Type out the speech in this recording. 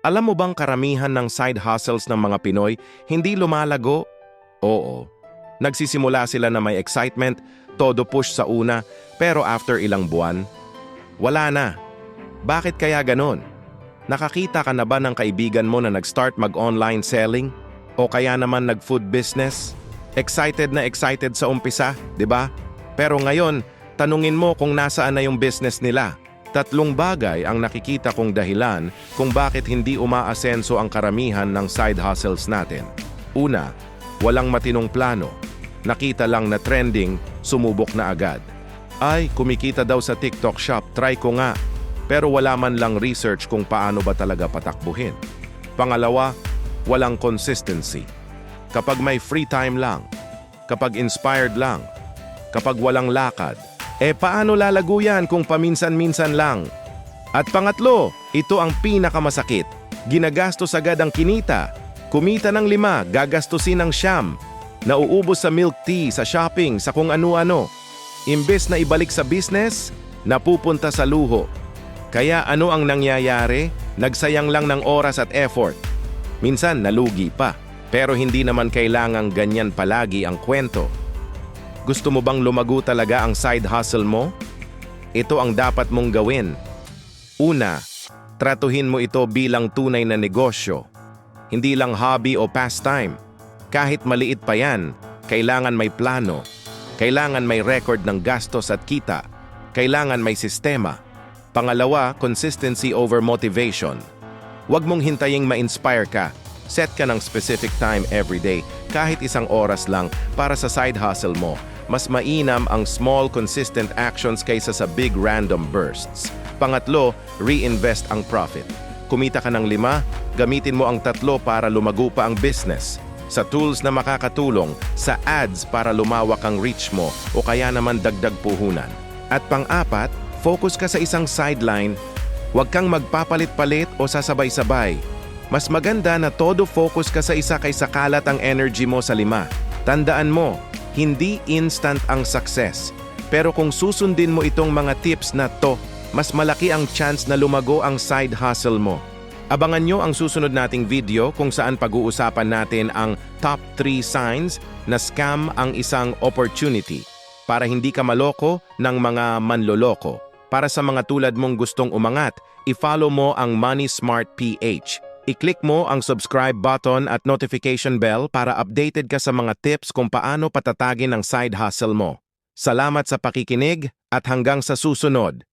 Alam mo bang karamihan ng side hustles ng mga Pinoy hindi lumalago? Oo. Nagsisimula sila na may excitement, todo push sa una, pero after ilang buwan, wala na. Bakit kaya ganon? Nakakita ka na ba ng kaibigan mo na nag-start mag-online selling? O kaya naman nag-food business? Excited na excited sa umpisa, di ba? Pero ngayon, tanungin mo kung nasaan na yung business nila. Tatlong bagay ang nakikita kong dahilan kung bakit hindi umaasenso ang karamihan ng side hustles natin. Una, walang matinong plano. Nakita lang na trending, sumubok na agad. Ay, kumikita daw sa TikTok shop, try ko nga. Pero wala man lang research kung paano ba talaga patakbuhin. Pangalawa, walang consistency. Kapag may free time lang, kapag inspired lang, kapag walang lakad, paano lalago yan kung paminsan-minsan lang? At pangatlo, ito ang pinakamasakit. Ginagastos agad ang kinita. Kumita ng 5, gagastusin ng 9. Nauubos sa milk tea, sa shopping, sa kung ano-ano. Imbes na ibalik sa business, napupunta sa luho. Kaya ano ang nangyayari? Nagsayang lang ng oras at effort. Minsan nalugi pa. Pero hindi naman kailangang ganyan palagi ang kwento. Gusto mo bang lumago talaga ang side hustle mo? Ito ang dapat mong gawin. Una, tratuhin mo ito bilang tunay na negosyo. Hindi lang hobby o pastime. Kahit maliit pa yan, kailangan may plano. Kailangan may record ng gastos at kita. Kailangan may sistema. Pangalawa, consistency over motivation. Huwag mong hintaying ma-inspire ka. Set ka ng specific time every day, kahit 1 oras lang para sa side hustle mo. Mas mainam ang small, consistent actions kaysa sa big random bursts. Pangatlo, reinvest ang profit. Kumita ka ng 5, gamitin mo ang 3 para lumago pa ang business. Sa tools na makakatulong, sa ads para lumawak ang reach mo o kaya naman dagdag puhunan. At pang-apat, focus ka sa isang sideline. Huwag kang magpapalit-palit o sasabay-sabay. Mas maganda na todo focus ka sa isa kaysa kalat ang energy mo sa 5. Tandaan mo, hindi instant ang success. Pero kung susundin mo itong mga tips na to, mas malaki ang chance na lumago ang side hustle mo. Abangan nyo ang susunod nating video kung saan pag-uusapan natin ang top 3 signs na scam ang isang opportunity para hindi ka maloko ng mga manloloko. Para sa mga tulad mong gustong umangat, i-follow mo ang Money Smart PH. I-click mo ang subscribe button at notification bell para updated ka sa mga tips kung paano patatagin ang side hustle mo. Salamat sa pakikinig at hanggang sa susunod.